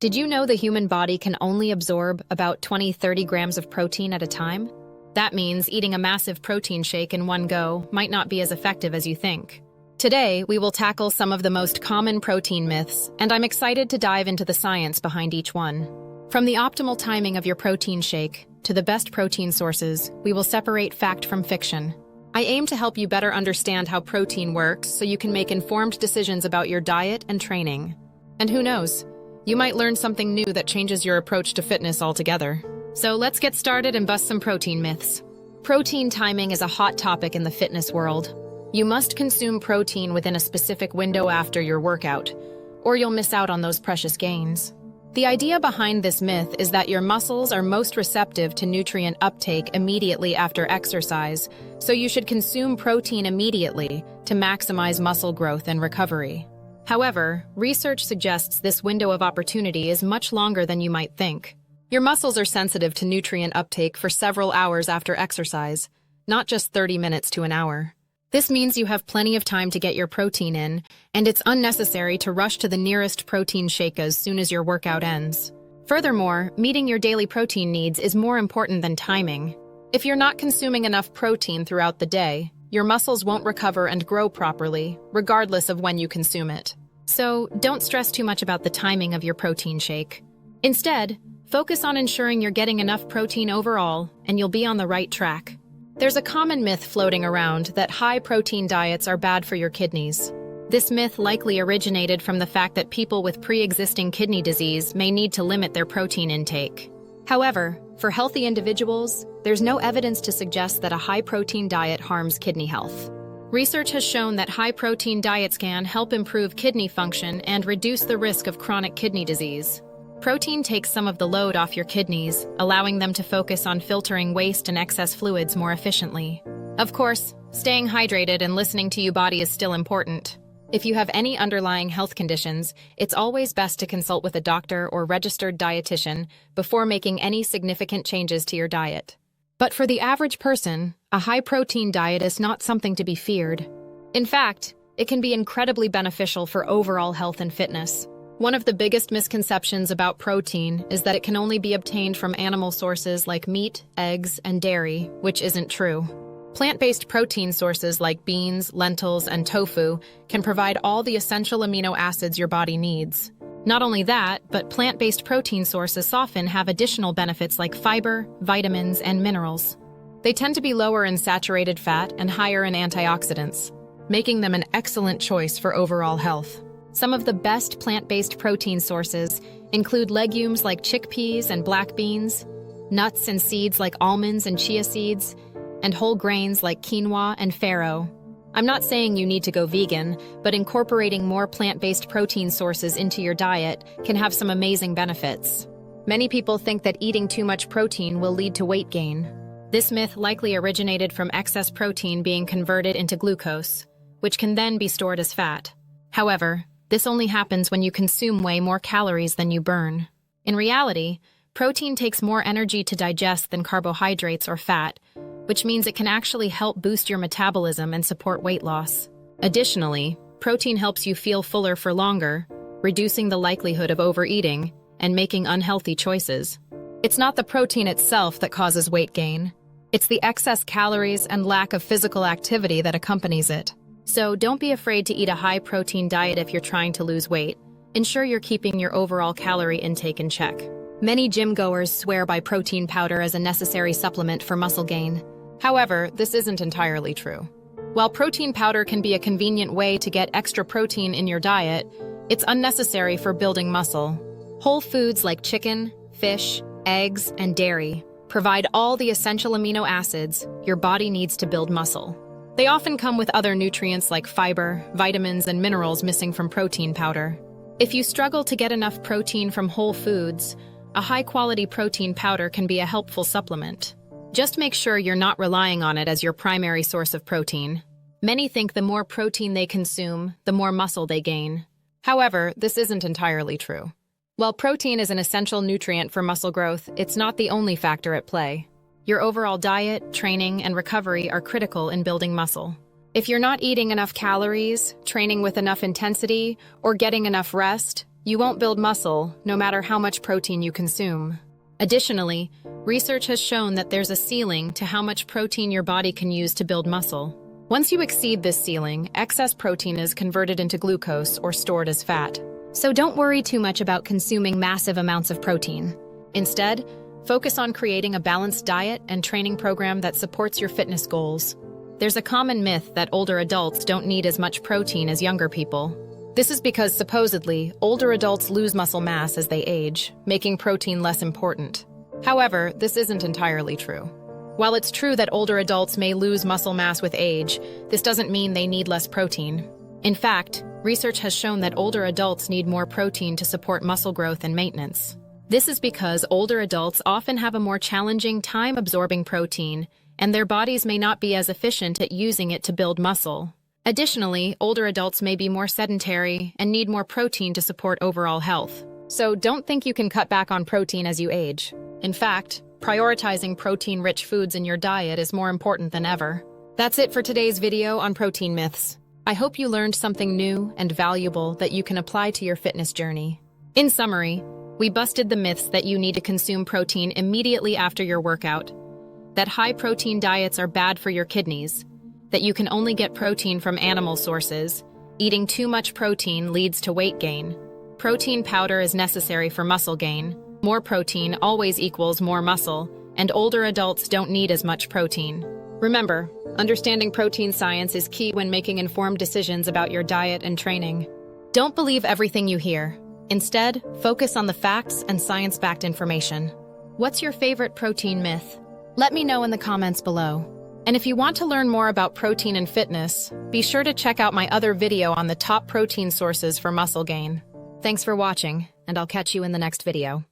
Did you know the human body can only absorb about 20-30 grams of protein at a time? That means eating a massive protein shake in one go might not be as effective as you think. Today, we will tackle some of the most common protein myths, and I'm excited to dive into the science behind each one. From the optimal timing of your protein shake to the best protein sources, we will separate fact from fiction. I aim to help you better understand how protein works so you can make informed decisions about your diet and training. And who knows? You might learn something new that changes your approach to fitness altogether. So let's get started and bust some protein myths. Protein timing is a hot topic in the fitness world. You must consume protein within a specific window after your workout, or you'll miss out on those precious gains. The idea behind this myth is that your muscles are most receptive to nutrient uptake immediately after exercise, so you should consume protein immediately to maximize muscle growth and recovery. However, research suggests this window of opportunity is much longer than you might think. Your muscles are sensitive to nutrient uptake for several hours after exercise, not just 30 minutes to an hour. This means you have plenty of time to get your protein in, and it's unnecessary to rush to the nearest protein shake as soon as your workout ends. Furthermore, meeting your daily protein needs is more important than timing. If you're not consuming enough protein throughout the day, your muscles won't recover and grow properly, regardless of when you consume it. So, don't stress too much about the timing of your protein shake. Instead, focus on ensuring you're getting enough protein overall, and you'll be on the right track. There's a common myth floating around that high-protein diets are bad for your kidneys. This myth likely originated from the fact that people with pre-existing kidney disease may need to limit their protein intake. However, for healthy individuals, there's no evidence to suggest that a high-protein diet harms kidney health. Research has shown that high-protein diets can help improve kidney function and reduce the risk of chronic kidney disease. Protein takes some of the load off your kidneys, allowing them to focus on filtering waste and excess fluids more efficiently. Of course, staying hydrated and listening to your body is still important. If you have any underlying health conditions, it's always best to consult with a doctor or registered dietitian before making any significant changes to your diet. But for the average person, a high-protein diet is not something to be feared. In fact, it can be incredibly beneficial for overall health and fitness. One of the biggest misconceptions about protein is that it can only be obtained from animal sources like meat, eggs, and dairy, which isn't true. Plant-based protein sources like beans, lentils, and tofu can provide all the essential amino acids your body needs. Not only that, but plant-based protein sources often have additional benefits like fiber, vitamins, and minerals. They tend to be lower in saturated fat and higher in antioxidants, making them an excellent choice for overall health. Some of the best plant-based protein sources include legumes like chickpeas and black beans, nuts and seeds like almonds and chia seeds, and whole grains like quinoa and farro. I'm not saying you need to go vegan, but incorporating more plant-based protein sources into your diet can have some amazing benefits. Many people think that eating too much protein will lead to weight gain. This myth likely originated from excess protein being converted into glucose, which can then be stored as fat. However, this only happens when you consume way more calories than you burn. In reality, protein takes more energy to digest than carbohydrates or fat, which means it can actually help boost your metabolism and support weight loss. Additionally, protein helps you feel fuller for longer, reducing the likelihood of overeating and making unhealthy choices. It's not the protein itself that causes weight gain. It's the excess calories and lack of physical activity that accompanies it. So don't be afraid to eat a high-protein diet if you're trying to lose weight. Ensure you're keeping your overall calorie intake in check. Many gym-goers swear by protein powder as a necessary supplement for muscle gain. However, this isn't entirely true. While protein powder can be a convenient way to get extra protein in your diet, it's unnecessary for building muscle. Whole foods like chicken, fish, eggs, and dairy provide all the essential amino acids your body needs to build muscle. They often come with other nutrients like fiber, vitamins, and minerals missing from protein powder. If you struggle to get enough protein from whole foods, a high-quality protein powder can be a helpful supplement. Just make sure you're not relying on it as your primary source of protein. Many think the more protein they consume, the more muscle they gain. However, this isn't entirely true. While protein is an essential nutrient for muscle growth, it's not the only factor at play. Your overall diet, training, and recovery are critical in building muscle. If you're not eating enough calories, training with enough intensity, or getting enough rest, you won't build muscle no matter how much protein you consume. Additionally, research has shown that there's a ceiling to how much protein your body can use to build muscle. Once you exceed this ceiling, excess protein is converted into glucose or stored as fat. So don't worry too much about consuming massive amounts of protein. Instead, focus on creating a balanced diet and training program that supports your fitness goals. There's a common myth that older adults don't need as much protein as younger people. This is because, supposedly, older adults lose muscle mass as they age, making protein less important. However, this isn't entirely true. While it's true that older adults may lose muscle mass with age, this doesn't mean they need less protein. In fact, research has shown that older adults need more protein to support muscle growth and maintenance. This is because older adults often have a more challenging time absorbing protein, and their bodies may not be as efficient at using it to build muscle. Additionally, older adults may be more sedentary and need more protein to support overall health. So don't think you can cut back on protein as you age. In fact, prioritizing protein-rich foods in your diet is more important than ever. That's it for today's video on protein myths. I hope you learned something new and valuable that you can apply to your fitness journey. In summary, we busted the myths that you need to consume protein immediately after your workout, that high-protein diets are bad for your kidneys, that you can only get protein from animal sources, eating too much protein leads to weight gain, protein powder is necessary for muscle gain, more protein always equals more muscle, and older adults don't need as much protein. Remember, understanding protein science is key when making informed decisions about your diet and training. Don't believe everything you hear. Instead, focus on the facts and science-backed information. What's your favorite protein myth? Let me know in the comments below. And if you want to learn more about protein and fitness, be sure to check out my other video on the top protein sources for muscle gain. Thanks for watching, and I'll catch you in the next video.